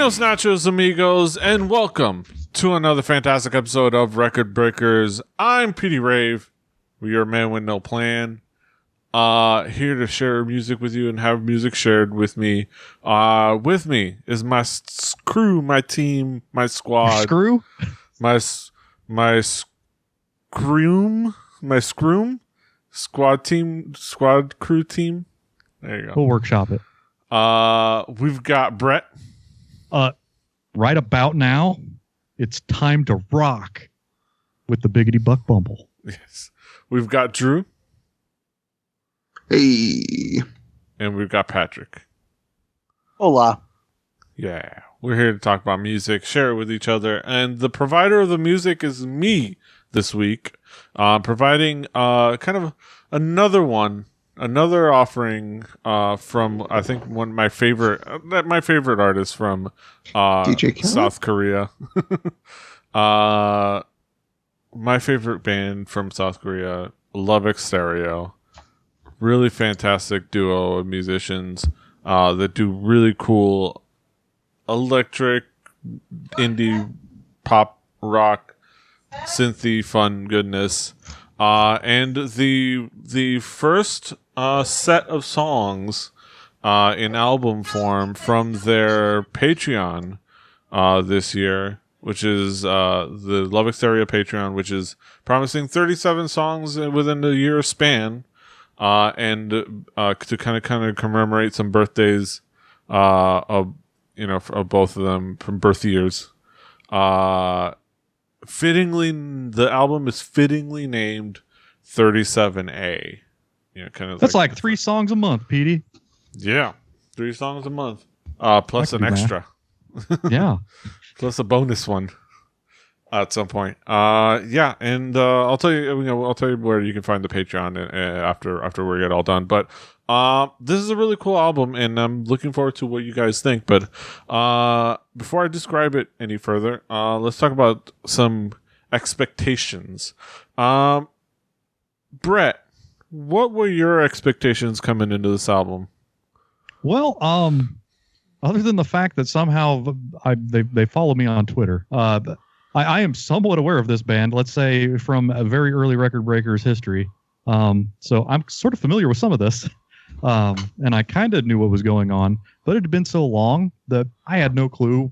Buenos nachos, amigos, and welcome to another fantastic episode of Record Breakers. I'm Petey Rave, your man with no plan. Here to share music with you and have music shared with me. With me is my crew, my team, my squad. Screw? My scroom? Squad crew team. There you go. We'll workshop it. We've got Brett. Right about now, it's time to rock with the Biggity Buck Bumble. Yes. We've got Drew. Hey. And we've got Patrick. Hola. Yeah. We're here to talk about music, share it with each other. And the provider of the music is me this week. Providing kind of another offering from, I think, one of my favorite artists from South Korea. My favorite band from South Korea, Love Stereo. Really fantastic duo of musicians that do really cool electric, indie, pop, rock, synthy, fun goodness. And the first set of songs in album form from their Patreon this year, which is the Love Stereo Patreon, which is promising 37 songs within the year span. And to kind of commemorate some birthdays of both of them from birth years. Fittingly, the album is fittingly named 37A. That's like 3 songs a month, Petey. Yeah, 3 songs a month. Plus an extra. Yeah. Plus a bonus one. At some point, yeah, and I'll tell you where you can find the Patreon after we get all done. But this is a really cool album, and I'm looking forward to what you guys think. But before I describe it any further, let's talk about some expectations. Brett, what were your expectations coming into this album? Well, other than the fact that somehow they follow me on Twitter, I am somewhat aware of this band, let's say from a very early Record Breakers history. So I'm sort of familiar with some of this. And I kind of knew what was going on, but it had been so long that I had no clue.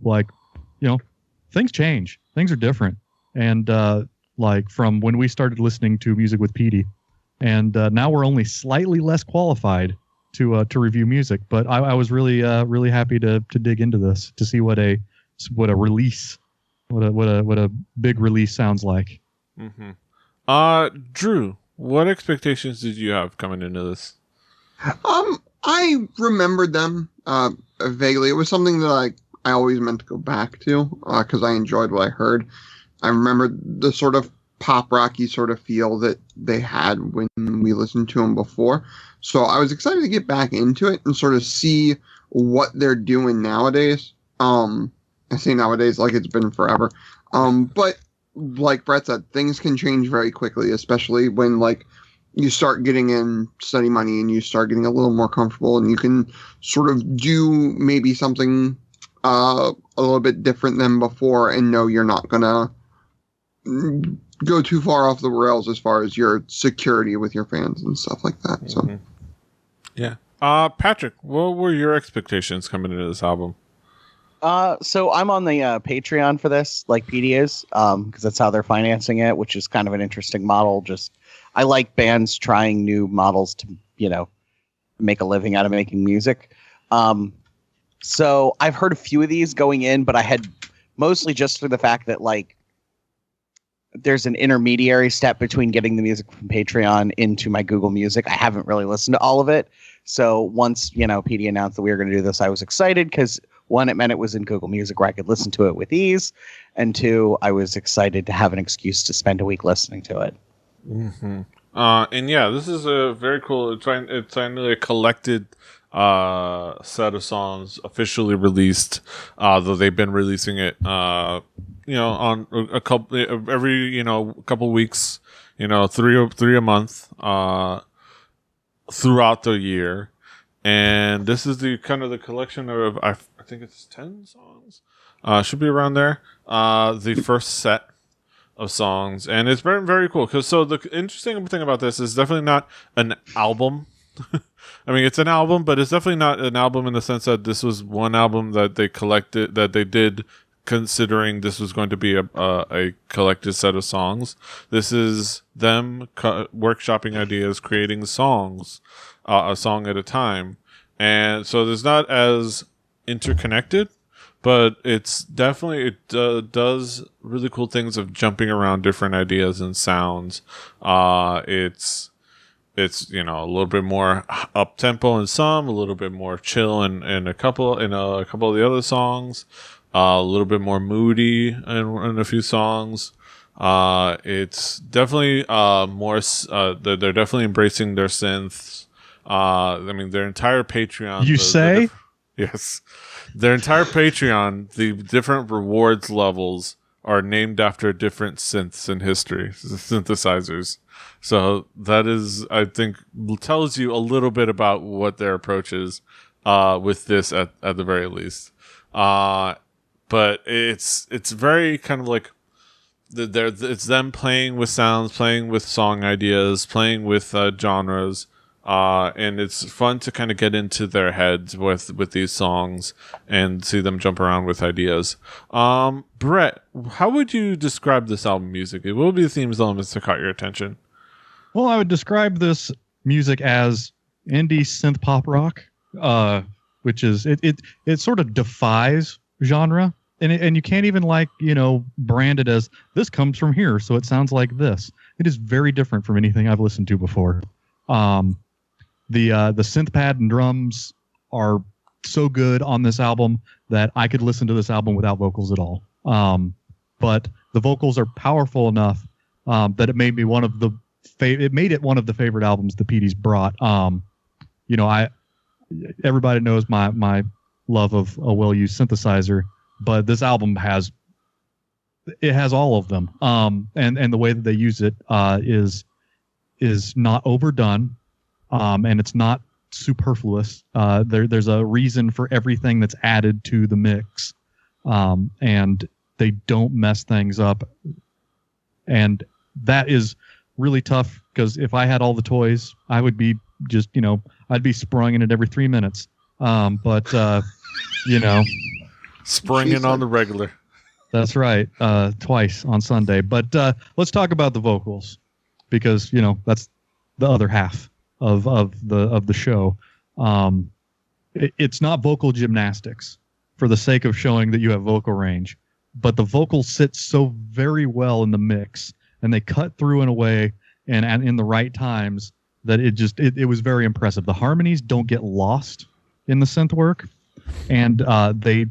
Things change. Things are different. And from when we started listening to music with Petey, and now we're only slightly less qualified to review music. But I was really happy to dig into this to see what a release. What a big release sounds like. Mm-hmm. Drew, what expectations did you have coming into this? I remembered them vaguely. It was something that I always meant to go back to because I enjoyed what I heard. I remember the sort of pop rocky sort of feel that they had when we listened to them before. So I was excited to get back into it and sort of see what they're doing nowadays. I say nowadays like it's been forever. But like Brett said, things can change very quickly, especially when you start getting in study money and you start getting a little more comfortable and you can sort of do maybe something a little bit different than before and know you're not going to go too far off the rails as far as your security with your fans and stuff like that. Mm-hmm. So, yeah. Patrick, what were your expectations coming into this album? So I'm on the Patreon for this, like PD is, because that's how they're financing it, which is kind of an interesting model. I like bands trying new models to, make a living out of making music. So I've heard a few of these going in, but I had mostly just for the fact that there's an intermediary step between getting the music from Patreon into my Google Music. I haven't really listened to all of it. So once, PD announced that we were going to do this, I was excited because 1, it meant it was in Google Music where I could listen to it with ease. And 2, I was excited to have an excuse to spend a week listening to it. Mm-hmm. And yeah, this is a very cool, it's finally a collected set of songs officially released, though they've been releasing it, on a couple, every, couple weeks, 3 a month, throughout the year. and this is the kind of the collection of I think it's 10 songs. Should be around there. The first set of songs, and it's very, very cool. So the interesting thing about this is definitely not an album. I mean, it's an album, but it's definitely not an album in the sense that this was one album that they collected, that they did considering this was going to be a collected set of songs. This is them workshopping ideas, creating songs, a song at a time. And so there's not as interconnected, but it's definitely, it does really cool things of jumping around different ideas and sounds. It's you know, a little bit more up tempo in some, a little bit more chill in a couple of the other songs, a little bit more moody in a few songs. It's definitely more. They're definitely embracing their synths. I mean, their entire Patreon. You say? Yes. Their entire Patreon, the different rewards levels are named after different synths in history, synthesizers. So that is, I think, tells you a little bit about what their approach is with this at the very least. But it's very kind of like it's them playing with sounds, playing with song ideas, playing with genres. And it's fun to kind of get into their heads with these songs and see them jump around with ideas. Brett, how would you describe this album musically? What would be the themes elements that caught your attention? Well, I would describe this music as indie synth pop rock, which is it sort of defies genre, and you can't even brand it as this comes from here, so it sounds like this. It is very different from anything I've listened to before. The synth pad and drums are so good on this album that I could listen to this album without vocals at all. But the vocals are powerful enough that it made me one of the favorite albums the PDs brought. Everybody knows my love of a well-used synthesizer, but this album has all of them. And the way that they use it is not overdone. And it's not superfluous. There's a reason for everything that's added to the mix, and they don't mess things up. And that is really tough, because if I had all the toys, I would be I'd be sprung it every 3 minutes. Springing on the regular. That's right. Twice on Sunday. But let's talk about the vocals, because that's the other half of the show. It's not vocal gymnastics for the sake of showing that you have vocal range, but the vocals sit so very well in the mix, and they cut through in a way and in the right times that it was very impressive. The harmonies don't get lost in the synth work, and they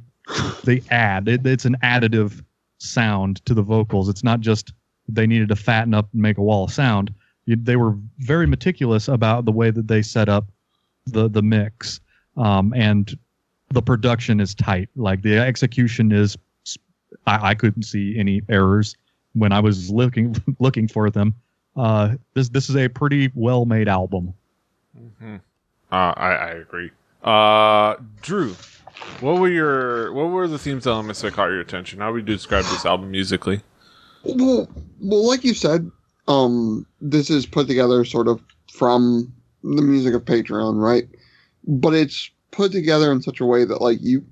add it's an additive sound to the vocals. It's not just they needed to fatten up and make a wall of sound. They were very meticulous about the way that they set up the mix, and the production is tight. Like, the execution is, I couldn't see any errors when I was looking for them. This is a pretty well made album. Mm-hmm. I agree. Drew, what were the themes elements that caught your attention? How would you describe this album musically? Well, like you said. This is put together sort of from the music of Patreon, right? But it's put together in such a way that, like, you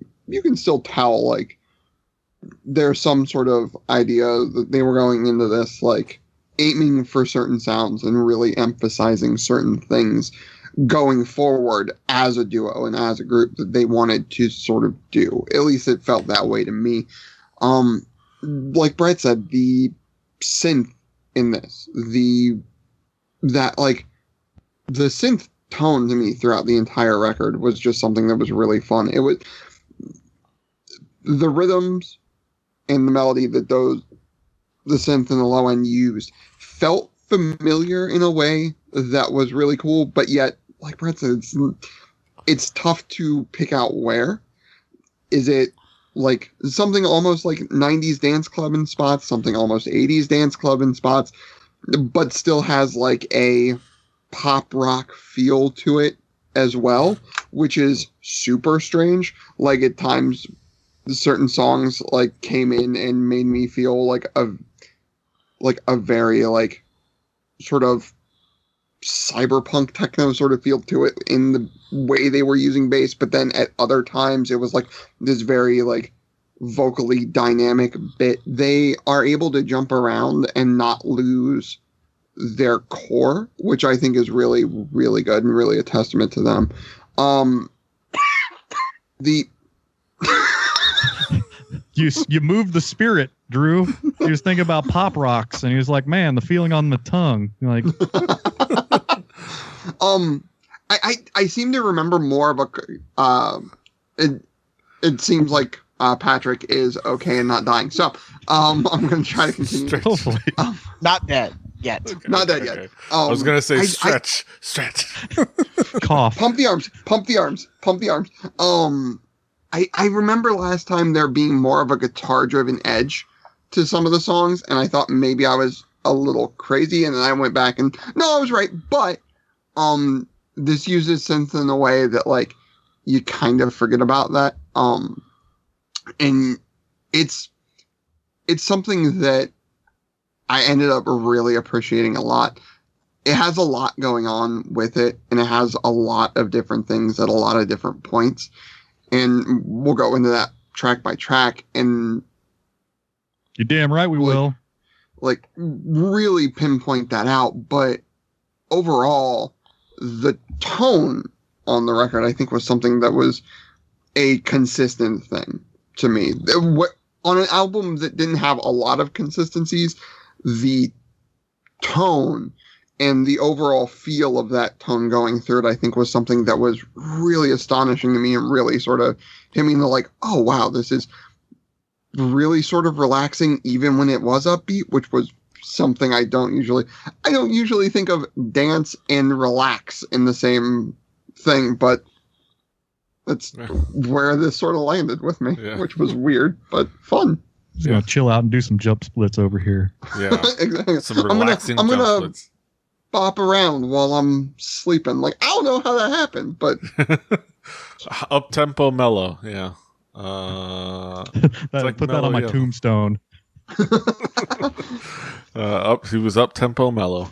can still tell, like, there's some sort of idea that they were going into this, like, aiming for certain sounds and really emphasizing certain things going forward as a duo and as a group that they wanted to sort of do. At least it felt that way to me. Like Brett said, the synth in this, the synth tone to me throughout the entire record was just something that was really fun. It was the rhythms and the melody that the synth and the low end used felt familiar in a way that was really cool, but yet, like Brett said, it's tough to pick out where. Is it like something almost like 90s dance club in spots, something almost 80s dance club in spots, but still has like a pop rock feel to it as well, which is super strange. Like at times, certain songs like came in and made me feel like a very like sort of cyberpunk techno sort of feel to it in the way they were using bass, but then at other times it was like this very like vocally dynamic bit. They are able to jump around and not lose their core, which I think is really, really good and really a testament to them. The You moved the spirit, Drew. He was thinking about pop rocks, and he was like, "Man, the feeling on the tongue." You're like, I seem to remember more of a. It seems like Patrick is okay and not dying, so I'm going to try to continue. hopefully. Not dead yet. Okay, Not dead okay. yet. I was gonna say stretch. Cough. Pump the arms. Pump the arms. Pump the arms. I remember last time there being more of a guitar-driven edge to some of the songs, and I thought maybe I was a little crazy, and then I went back and no, I was right. But this uses synth in a way that like you kind of forget about that. And it's something that I ended up really appreciating a lot. It has a lot going on with it, and it has a lot of different things at a lot of different points. And we'll go into that track by track and You're damn right we will. like really pinpoint that out. But overall, the tone on the record, I think, was something that was a consistent thing to me. On an album that didn't have a lot of consistencies, the tone and the overall feel of that tone going through it, I think, was something that was really astonishing to me and really sort of hit me in the like, oh, wow, this is really sort of relaxing even when it was upbeat, which was something I don't usually think of dance and relax in the same thing, but that's where this sort of landed with me, which was weird, but fun. Just gonna chill out and do some jump splits over here. Yeah. Exactly. Some relaxing I'm jump gonna splits. bop around while I'm sleeping. Like, I don't know how that happened, but Up tempo mellow, yeah. Put that on my tombstone. He was up tempo mellow.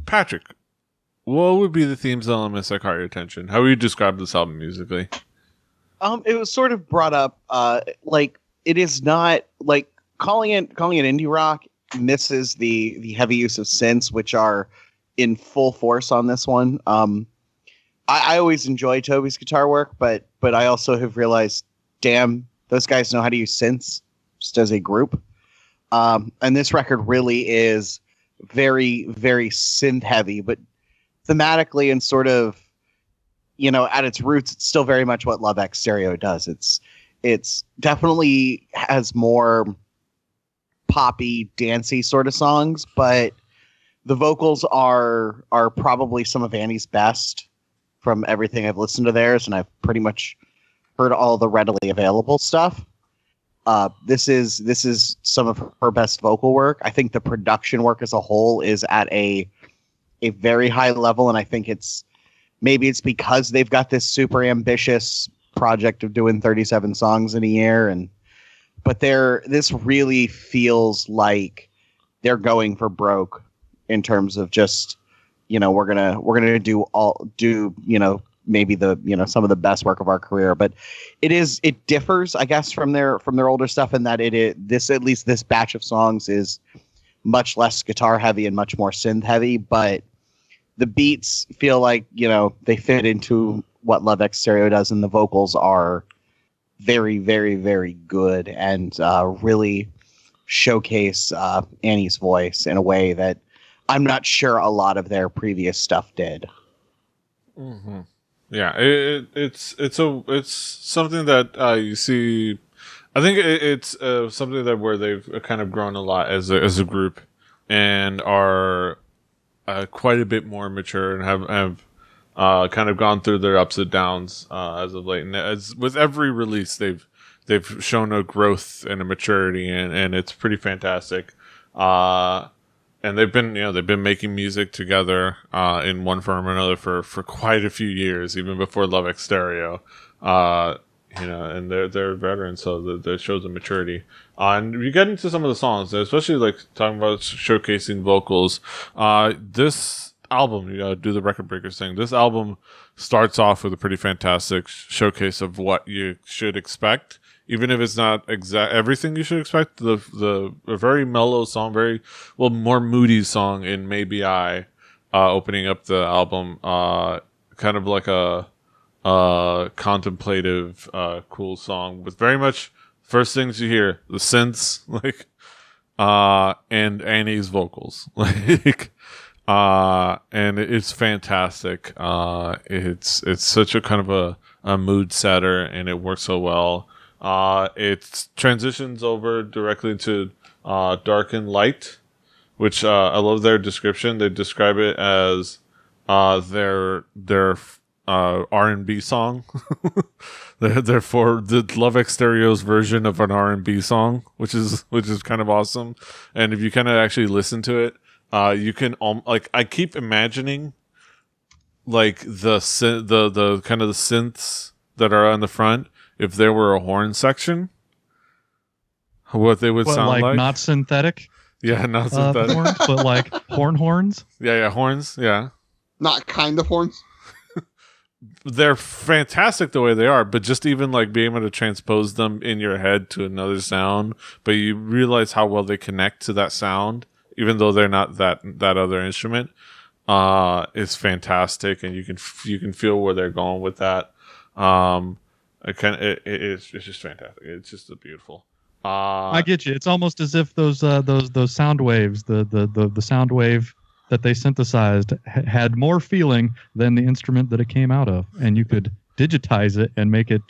Patrick, what would be the themes elements that caught your attention? How would you describe this album musically? It was sort of brought up, like it is not like calling it indie rock misses the heavy use of synths, which are in full force on this one. I always enjoy Toby's guitar work, but I also have realized, damn, those guys know how to use synths just as a group. And this record really is very, very synth heavy, but thematically and sort of, at its roots, it's still very much what Love X Stereo does. It's definitely has more poppy, dancey sort of songs, but the vocals are probably some of Annie's best from everything I've listened to theirs, and I've pretty much heard all the readily available stuff. This is some of her best vocal work. I think the production work as a whole is at a very high level, and I think it's because they've got this super ambitious project of doing 37 songs in a year, but this really feels like they're going for broke in terms of just, we're gonna do maybe some of the best work of our career, but it differs, I guess, from their older stuff in that at least this batch of songs is much less guitar heavy and much more synth heavy, but the beats feel like, they fit into what Love X Stereo does, and the vocals are very, very, very good and really showcase Annie's voice in a way that I'm not sure a lot of their previous stuff did. Mm-hmm. Yeah, it's something that you see. I think it's something that where they've kind of grown a lot as a group and are quite a bit more mature and have kind of gone through their ups and downs as of late. And as with every release, they've shown a growth and a maturity, and it's pretty fantastic. and they've been making music together in one form or another for quite a few years, even before Love X Stereo. And they're veterans, so that shows the maturity. And you get into some of the songs, especially like talking about showcasing vocals. This album, you gotta do the record breakers thing. This album starts off with a pretty fantastic showcase of what you should expect, even if it's not everything you should expect. A very mellow song, very more moody song in Maybe I, opening up the album, kind of like a contemplative, cool song with very much first things you hear, the synths, and Annie's vocals, and it's fantastic. It's such a kind of a mood setter, and it works so well. It transitions over directly to Dark and Light, which I love their description. They describe it as their R&B song. Therefore, the Love X Stereo's version of an R&B song, which is kind of awesome. And if you kind of actually listen to it, you can I keep imagining like the kind of the synths that are on the front, if there were a horn section, what they would sound like. Not synthetic. Yeah, not synthetic. Horns, but like horns. Yeah, horns. Yeah. Not kind of horns. They're fantastic the way they are, but just even like being able to transpose them in your head to another sound, but you realize how well they connect to that sound, even though they're not that other instrument, is fantastic, and you can feel where they're going with that. It's just fantastic. It's just beautiful. I get you. It's almost as if those sound waves, the sound wave that they synthesized had more feeling than the instrument that it came out of, and you could digitize it and make it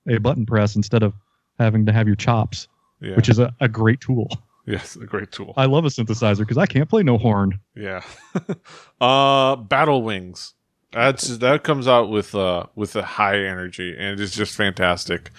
a button press instead of having to have your chops, which is a great tool. Yes, a great tool. I love a synthesizer because I can't play no horn. Yeah. Battle Wings. That comes out with a high energy, and it's just fantastic.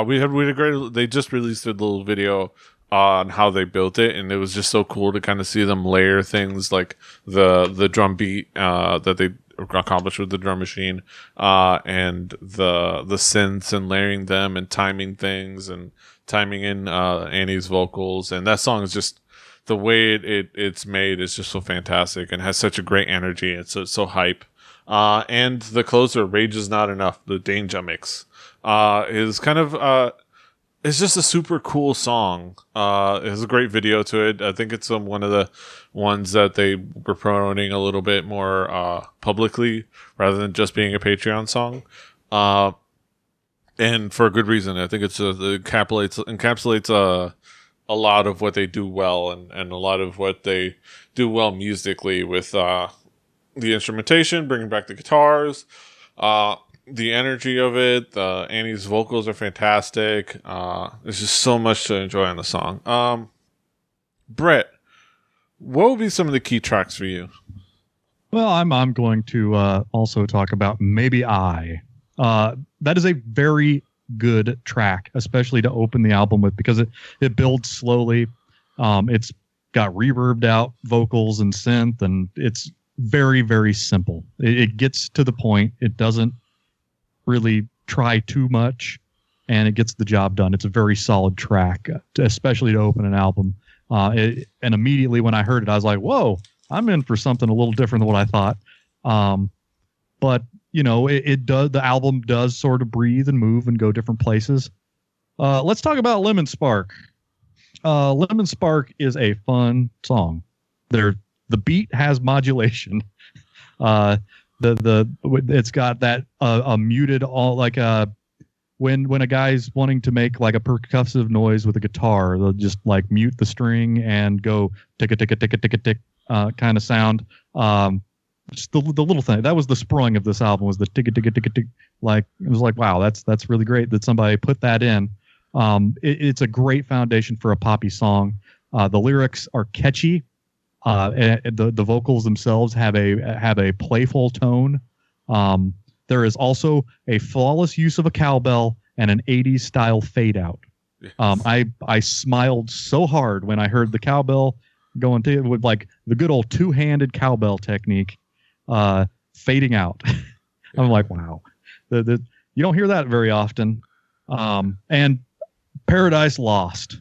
We had a great. They just released a little video on how they built it, and it was just so cool to kind of see them layer things like the drum beat that they accomplished with the drum machine, and the synths, and layering them and timing things and timing in Annie's vocals. And that song is just, the way it's made is just so fantastic and has such a great energy. It's so hype. And the closer, Rage Is Not Enough, the Danger mix, is kind of it's just a super cool song. It has a great video to it. I think it's one of the ones that they were promoting a little bit more publicly, rather than just being a Patreon song. And for a good reason. I think it encapsulates a lot of what they do well, and a lot of what they do well musically with the instrumentation, bringing back the guitars, the energy of it. Annie's vocals are fantastic. There's just so much to enjoy on the song. Brett, what would be some of the key tracks for you? Well, I'm going to also talk about Maybe I. That is a very good track, especially to open the album with, because it builds slowly. It's got reverbed out vocals and synth, and it's very, very simple. It gets to the point. It doesn't really try too much, and it gets the job done. It's a very solid track, especially to open an album. And immediately when I heard it, I was like, whoa, I'm in for something a little different than what I thought. But it does. The album does sort of breathe and move and go different places. Let's talk about Lemon Spark. Lemon Spark is a fun song. The beat has modulation. It's got that a muted, all like when a guy's wanting to make like a percussive noise with a guitar, they'll just like mute the string and go tick a tick a tick a tick a tick kind of sound. Just the little thing that was the sprung of this album, was the tick a tick a tick a tick. Like, it was like, wow, that's really great that somebody put that in. It's a great foundation for a poppy song. The lyrics are catchy. The vocals themselves have a playful tone. There is also a flawless use of a cowbell and an 80s style fade out. Yes. I smiled so hard when I heard the cowbell going to with like the good old two-handed cowbell technique, fading out. I'm like, wow, you don't hear that very often. And Paradise Lost.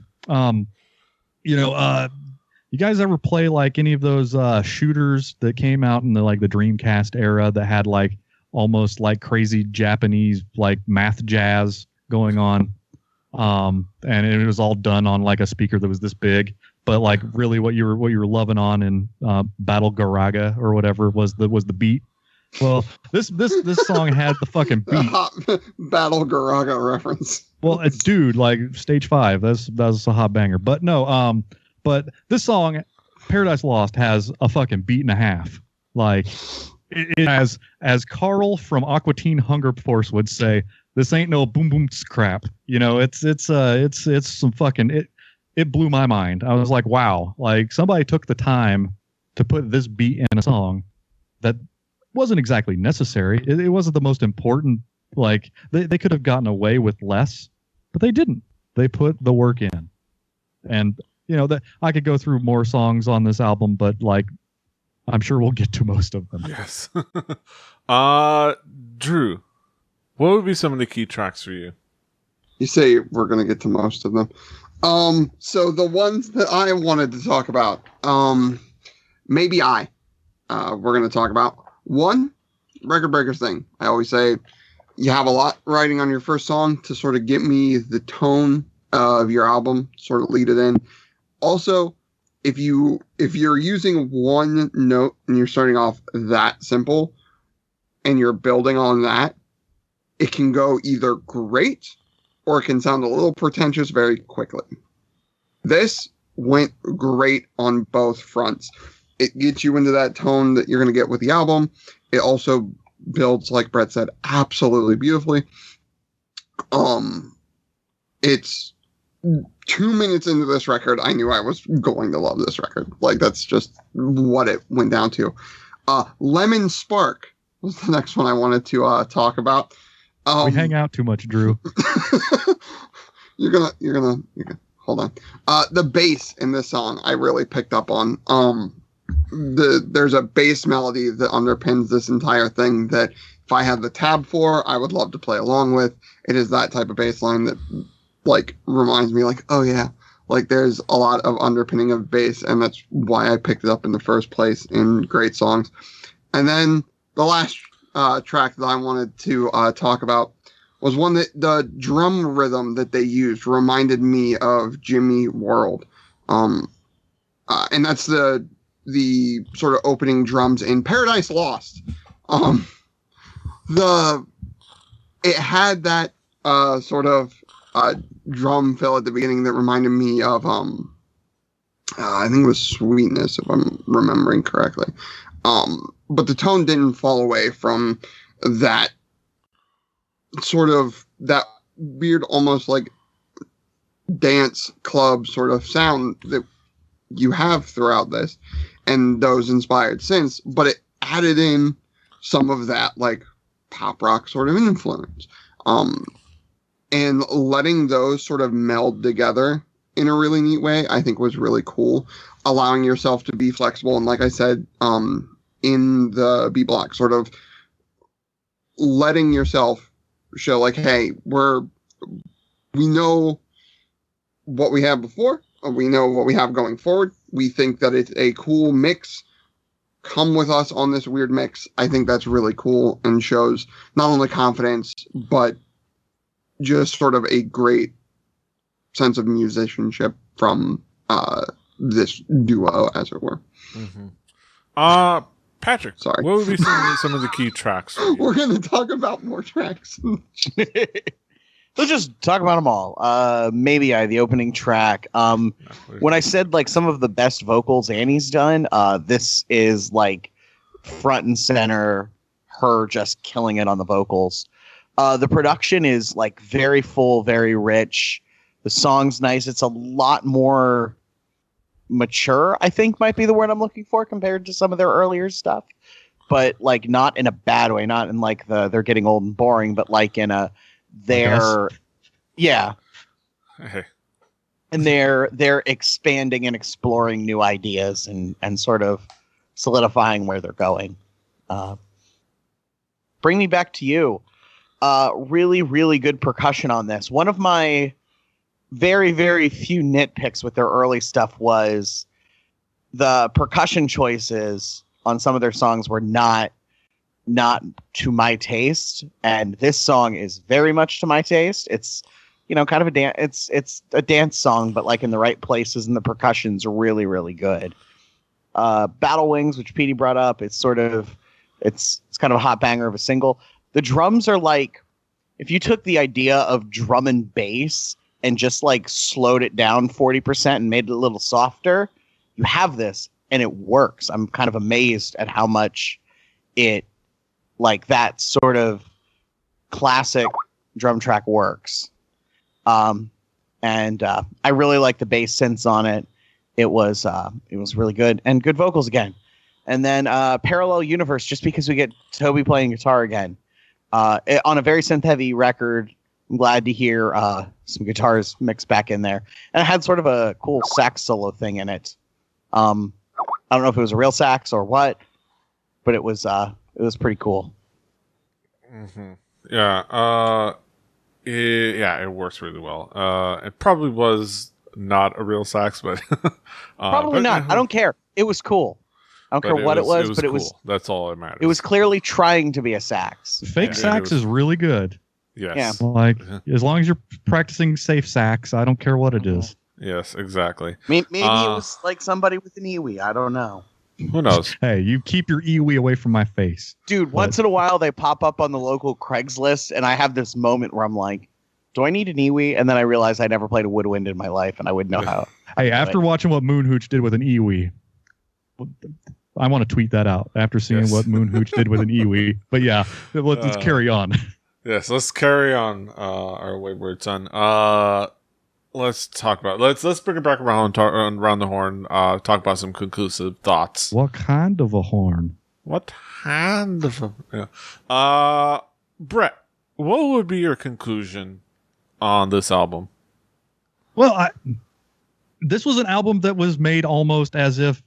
You guys ever play like any of those shooters that came out in the Dreamcast era that had like almost like crazy Japanese like math jazz going on? And it was all done on like a speaker that was this big, but like really what you were loving on in Battle Garaga or whatever was the beat. Well, this song had the fucking beat. Battle Garaga reference. Well, dude, like Stage 5, that's a hot banger. But no, but this song, Paradise Lost, has a fucking beat and a half. Like it has, as Carl from Aqua Teen Hunger Force would say, this ain't no boom boom crap. You know, it's some fucking it blew my mind. I was like, wow, like somebody took the time to put this beat in a song that wasn't exactly necessary. It wasn't the most important. Like they could have gotten away with less, but they didn't. They put the work in. And you know that I could go through more songs on this album, but like I'm sure we'll get to most of them. Yes. Drew, what would be some of the key tracks for you? You say we're going to get to most of them. So the ones that I wanted to talk about, we're going to talk about. One, Record Breakers thing. I always say you have a lot writing on your first song to sort of get me the tone of your album, sort of lead it in. Also, if you're using one note and you're starting off that simple and you're building on that, it can go either great or it can sound a little pretentious very quickly. This went great on both fronts. It gets you into that tone that you're going to get with the album. It also builds, like Brett said, absolutely beautifully. It's 2 minutes into this record, I knew I was going to love this record. Like, that's just what it went down to. Lemon Spark was the next one I wanted to talk about. We hang out too much, Drew. You're gonna hold on. The bass in this song I really picked up on. There's a bass melody that underpins this entire thing that if I had the tab for, I would love to play along with. It is that type of bass line that like reminds me like, oh yeah, like there's a lot of underpinning of bass, and that's why I picked it up in the first place in great songs. And then the last track that I wanted to talk about was one that the drum rhythm that they used reminded me of Jimmy World. And that's the sort of opening drums in Paradise Lost. It had that sort of drum fill at the beginning that reminded me of I think it was Sweetness, if I'm remembering correctly. But the tone didn't fall away from that sort of that weird, almost like dance club sort of sound that you have throughout this and those inspired synths, but it added in some of that like pop rock sort of influence. And letting those sort of meld together in a really neat way, I think was really cool. Allowing yourself to be flexible. And like I said, in the B block, sort of letting yourself show like, hey, we know what we have before. We know what we have going forward. We think that it's a cool mix. Come with us on this weird mix. I think that's really cool and shows not only confidence, but just sort of a great sense of musicianship from this duo, as it were. Mm-hmm. Patrick, sorry. What would be some of the key tracks? We're going to talk about more tracks. Let's just talk about them all. Maybe the opening track. When I said like some of the best vocals Annie's done, this is like front and center, her just killing it on the vocals. The production is like very full, very rich. The song's nice. It's a lot more mature, I think might be the word I'm looking for compared to some of their earlier stuff. But like not in a bad way, not in like they're getting old and boring, but like in a yeah. Hey. and they're expanding and exploring new ideas and sort of solidifying where they're going. Bring Me Back to You. Really, really good percussion on this. One of my very, very few nitpicks with their early stuff was the percussion choices on some of their songs were not to my taste, and this song is very much to my taste. It's kind of a dance. It's a dance song, but like in the right places, and the percussion's really, really good. Battle Wings, which Petey brought up, it's kind of a hot banger of a single. The drums are like, if you took the idea of drum and bass and just like slowed it down 40% and made it a little softer, you have this and it works. I'm kind of amazed at how much it, like, that sort of classic drum track works. And I really like the bass synths on it. It was really good, and good vocals again. And then Parallel Universe, just because we get Toby playing guitar again. On a very synth-heavy record, I'm glad to hear some guitars mixed back in there. And it had sort of a cool sax solo thing in it. I don't know if it was a real sax or what, but it was pretty cool. Mm-hmm. Yeah. It works really well. It probably was not a real sax, but probably not. I don't care. It was cool. I don't care what it was, but it was. That's all that matters. It was clearly trying to be a sax. Fake sax is really good. Yes. Yeah. Like, as long as you're practicing safe sax, I don't care what it is. Yes, exactly. Maybe it was like somebody with an Iwi. I don't know. Who knows? Hey, you keep your Iwi away from my face. Dude, once in a while they pop up on the local Craigslist, and I have this moment where I'm like, do I need an Iwi? And then I realize I never played a woodwind in my life, and I wouldn't know how. Hey, after watching what Moon Hooch did with an Iwi, I want to tweet that out after seeing what Moon Hooch did with an Iwi. But yeah, let's carry on. Yes, let's carry on our wayward son. Let's talk about let's bring it back around the horn. Talk about some conclusive thoughts. What kind of a horn? What kind of a Brett, what would be your conclusion on this album? Well, this was an album that was made almost as if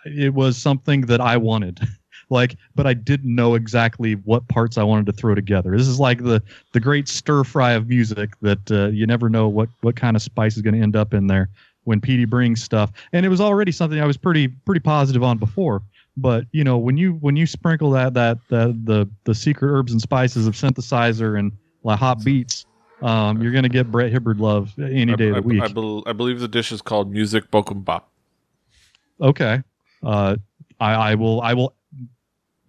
it was something that I wanted. But I didn't know exactly what parts I wanted to throw together. This is like the great stir fry of music that you never know what kind of spice is going to end up in there when Petey brings stuff. And it was already something I was pretty positive on before. But when you sprinkle the secret herbs and spices of synthesizer and hot beats, you're going to get Brett Hibbard love any day of the week. I believe the dish is called Music Bokumbap. Okay. I will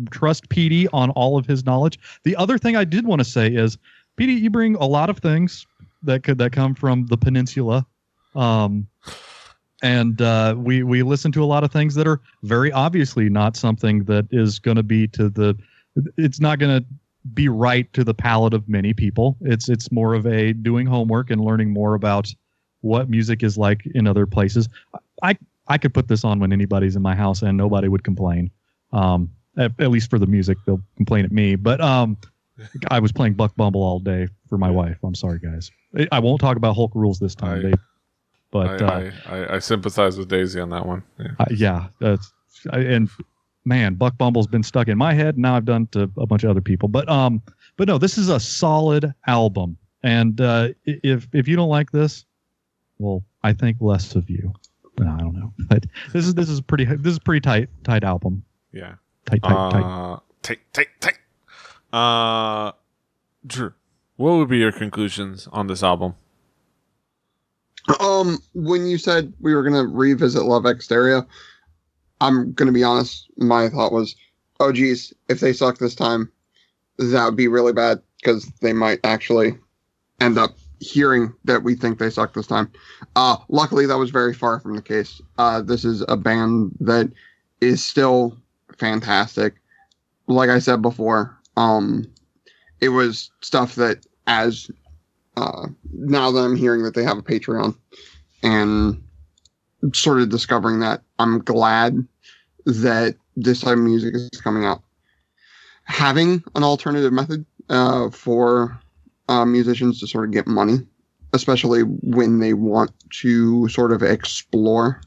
trust Petey on all of his knowledge. The other thing I did want to say is, Petey, you bring a lot of things that come from the peninsula, and we listen to a lot of things that are very obviously not something that is going to be it's not going to be right to the palate of many people. It's more of a doing homework and learning more about what music is like in other places. I could put this on when anybody's in my house and nobody would complain. At least for the music, they'll complain at me. But I was playing Buck Bumble all day for my wife. I'm sorry, guys. I won't talk about Hulk rules this time. I sympathize with Daisy on that one. Yeah. And man, Buck Bumble's been stuck in my head. Now I've done to a bunch of other people. But no, this is a solid album. And if you don't like this, well, I think less of you. I don't know. But this is a pretty tight album. Yeah. Tight. Drew, what would be your conclusions on this album? When you said we were gonna revisit Love Exteria, I'm gonna be honest. My thought was, oh geez, if they suck this time, that would be really bad because they might actually end up hearing that we think they suck this time. Luckily, that was very far from the case. This is a band that is still fantastic. Like I said before, it was stuff that now that I'm hearing that they have a Patreon and sort of discovering that, I'm glad that this type of music is coming out. Having an alternative method for musicians to sort of get money especially when they want to sort of explore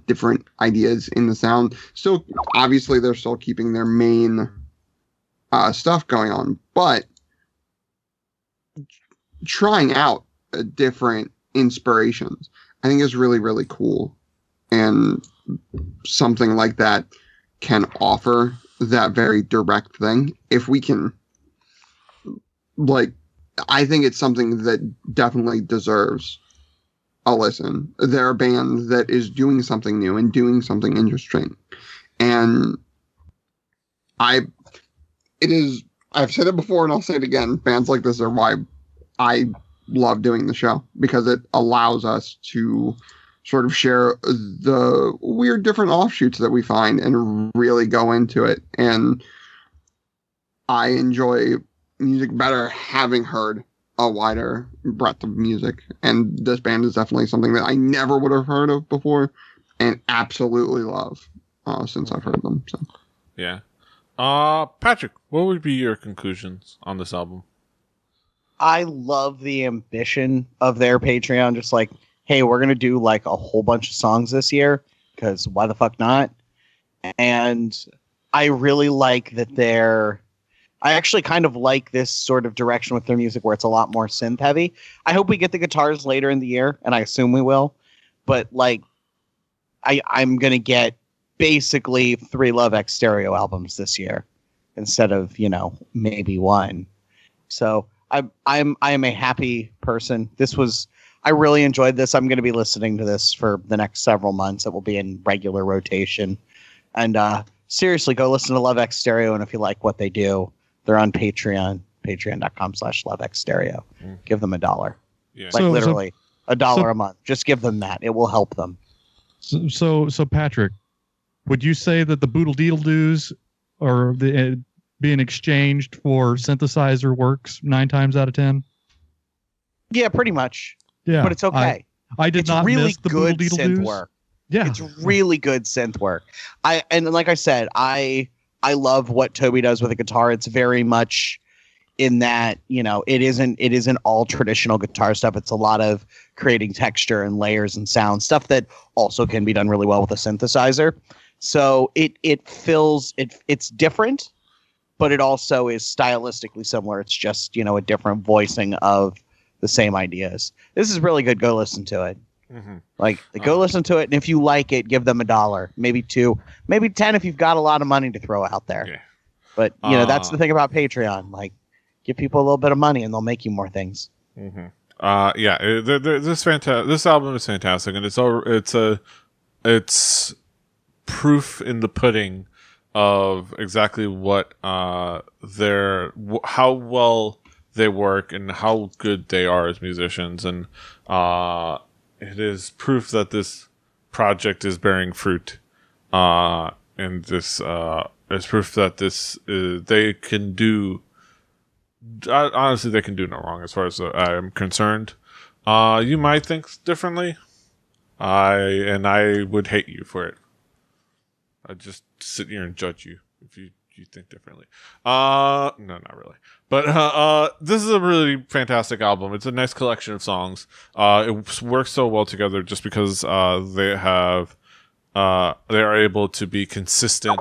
different ideas in the sound. Still, obviously, they're still keeping their main stuff going on, but trying out different inspirations, I think is really, really cool. And something like that can offer that very direct thing. If we can, like, I think it's something that definitely deserves a listen. They're a band that is doing something new and doing something interesting. And I've said it before and I'll say it again. Bands like this are why I love doing the show, because it allows us to sort of share the weird different offshoots that we find and really go into it. And I enjoy music better having heard a wider breadth of music. And this band is definitely something that I never would have heard of before and absolutely love since I've heard them. So Yeah. Patrick, what would be your conclusions on this album? I love the ambition of their Patreon. Just like, hey, we're going to do like a whole bunch of songs this year, because why the fuck not? And I really like that I actually kind of like this sort of direction with their music where it's a lot more synth heavy. I hope we get the guitars later in the year, and I assume we will. But like, I'm going to get basically 3 Love X Stereo albums this year instead of, maybe one. So I am a happy person. I really enjoyed this. I'm going to be listening to this for the next several months. It will be in regular rotation. And seriously, go listen to Love X Stereo. And if you like what they do, they're on Patreon, patreon.com/LoveXStereo. Give them $1. Yeah. Like literally $1 a month. Just give them that. It will help them. So Patrick, would you say that the Boodle Deedle Doos are being exchanged for synthesizer works 9 times out of 10? Yeah, pretty much. Yeah, but it's okay. I did not really miss the Boodle good Deedle synth Doos. work. Yeah, it's really good synth work. And like I said, I love what Toby does with the guitar. It's very much in that, it isn't all traditional guitar stuff. It's a lot of creating texture and layers and sound stuff that also can be done really well with a synthesizer. So it's different, but it also is stylistically similar. It's just, a different voicing of the same ideas. This is really good. Go listen to it. Mm-hmm. Go listen to it. And if you like it, give them $1, maybe 2, maybe 10 if you've got a lot of money to throw out there. Yeah. But, that's the thing about Patreon. Like, give people a little bit of money and they'll make you more things. Mm-hmm. This album is fantastic, and it's proof in the pudding of exactly what how well they work and how good they are as musicians, and it is proof that this project is bearing fruit, and this is proof that they can do. Honestly, they can do no wrong as far as I'm concerned. You might think differently. I would hate you for it. I'd just sit here and judge you if you think differently. No, not really. But this is a really fantastic album. It's a nice collection of songs. It works so well together just because they are able to be consistent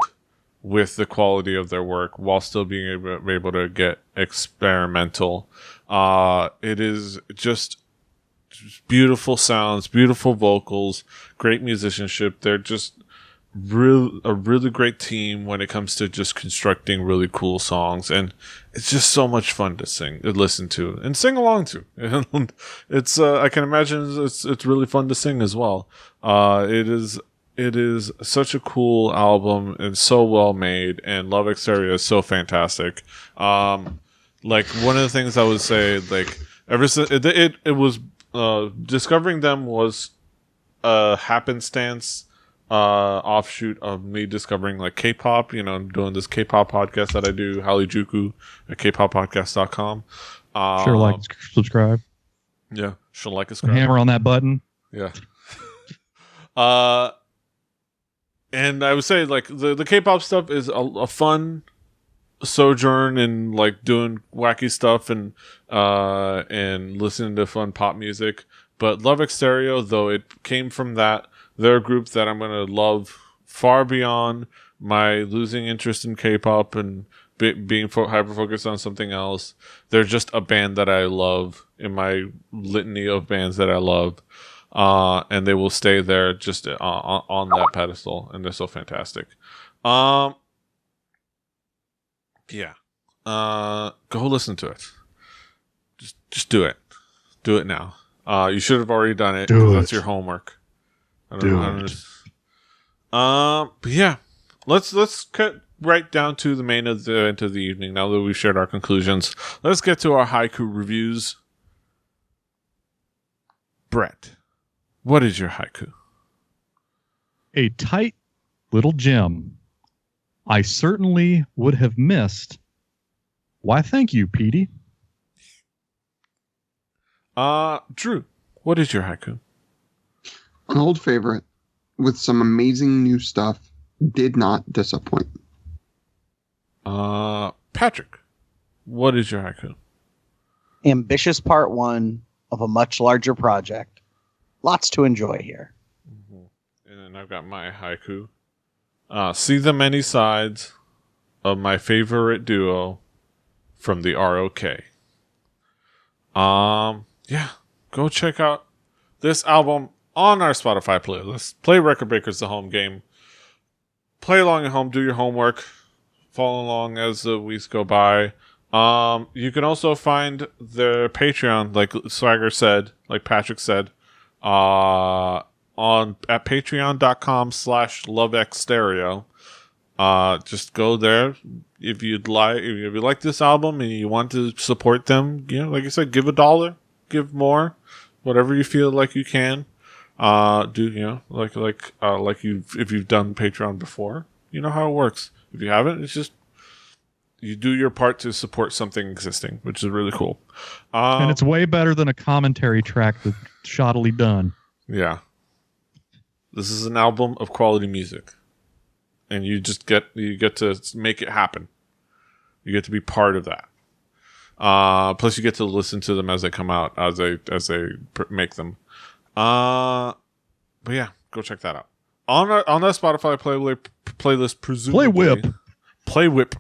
with the quality of their work while still being able to get experimental. It is just beautiful sounds, beautiful vocals, great musicianship. They're just a really great team when it comes to just constructing really cool songs, and it's just so much fun to listen to, and sing along to. And it's I can imagine it's really fun to sing as well. It is such a cool album and so well made, and Love X Stereo is so fantastic. Like, one of the things I would say, like, ever since it was discovering them was a happenstance offshoot of me discovering like K-pop, doing this K-pop podcast that I do, Halijuku at kpoppodcast.com. Sure, like, subscribe. Yeah, sure, like, subscribe. Hammer on that button. Yeah. And I would say, like, the K-pop stuff is a fun sojourn and like doing wacky stuff and listening to fun pop music. But Love Stereo, though it came from that, they're a group that I'm gonna love far beyond my losing interest in K-pop and being hyper focused on something else. They're just a band that I love in my litany of bands that I love, and they will stay there just on that pedestal, and they're so fantastic. Yeah. Go listen to it. Just do it. Do it now. You should have already done it. That's your homework. But yeah, let's cut right down to the main event of the evening. Now that we've shared our conclusions, let's get to our haiku reviews. Brett, what is your haiku? A tight little gem I certainly would have missed. Why, thank you, Petey. Drew, what is your haiku? An old favorite with some amazing new stuff, did not disappoint. Patrick, what is your haiku? Ambitious part one of a much larger project. Lots to enjoy here. Mm-hmm. And then I've got my haiku. See the many sides of my favorite duo from the ROK. Yeah, go check out this album on our Spotify playlist. Play Record Breakers the home game. Play along at home, do your homework. Follow along as the weeks go by. You can also find their Patreon, like Swagger said, like Patrick said, at patreon.com/lovexstereo. Just go there if you like this album and you want to support them. You know, like I said, give $1, give more, whatever you feel like you can. Do you know like if you've done Patreon before, you know how it works. If you haven't, it's just you do your part to support something existing, which is really cool. And it's way better than a commentary track that's shoddily done. Yeah. This is an album of quality music. And you get to make it happen. You get to be part of that. Plus you get to listen to them as they come out, as they make them. But yeah, go check that out. On that Spotify playlist, presumably Play Whip.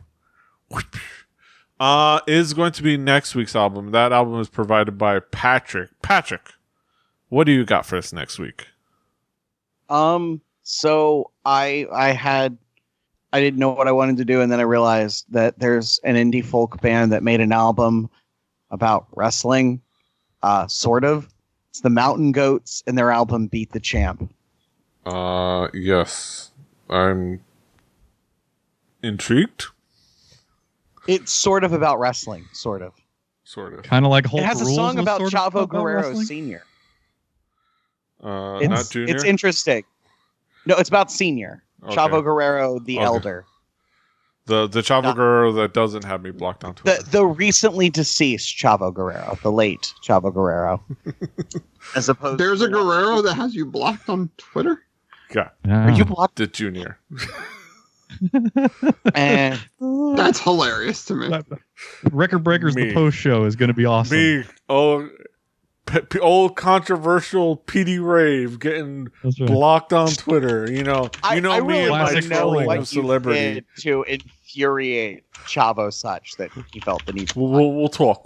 Is going to be next week's album. That album is provided by Patrick. Patrick, what do you got for us next week? So I didn't know what I wanted to do, and then I realized that there's an indie folk band that made an album about wrestling, sort of. It's the Mountain Goats, and their album Beat the Champ. Yes. I'm intrigued. It's sort of about wrestling, sort of. Kind of like Hulk It has a Rules song was about sort of Chavo about Guerrero wrestling? Sr. Not Junior? It's interesting. No, it's about Senior. Okay. Chavo Guerrero, the elder. The Chavo Guerrero that doesn't have me blocked on Twitter. The recently deceased Chavo Guerrero, the late Chavo Guerrero. As opposed There's to a Guerrero that has you blocked on Twitter? Yeah. Are you blocked? The Junior. And That's hilarious to me. Record Breakers, the post show is going to be awesome. Me, old controversial PD Rave getting That's right. blocked on Twitter. You know I me really and my want to know trolling what of celebrity. you did to infuriate Chavo such that he felt the need to We'll talk.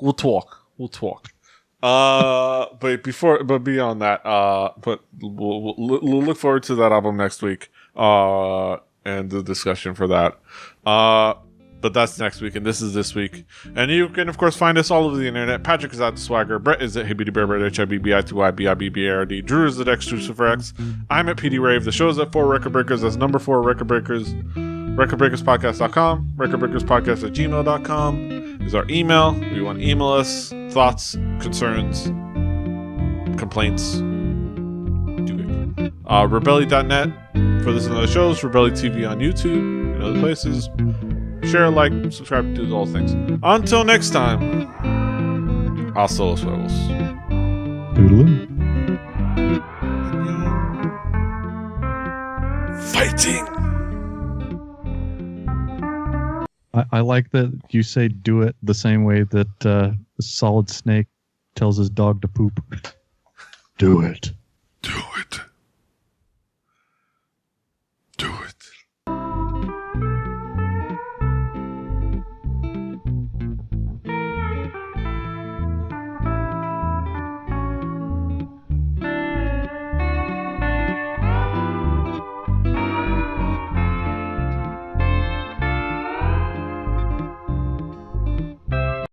But beyond that, but we'll look forward to that album next week. And the discussion for that. But that's next week, and this is this week. And you can, of course, find us all over the internet. Patrick is at the Swagger. Brett is at HibbityBearBird, HIBBITYBIBBARD. Drew is at X2SuperX. I'm at PD Rave. The show is at 4 Record Breakers. That's number 4 Record Breakers. RecordBreakersPodcast.com. RecordBreakersPodcast@gmail.com is our email. If you want to email us thoughts, concerns, complaints, do it. Rebelli.net for this and other shows. Rebelli TV on YouTube and other places. Share, like, subscribe, do all things. Until next time, hasta los huevos. Toodaloo. Fighting! I like that you say "do it" the same way that Solid Snake tells his dog to poop. Do it.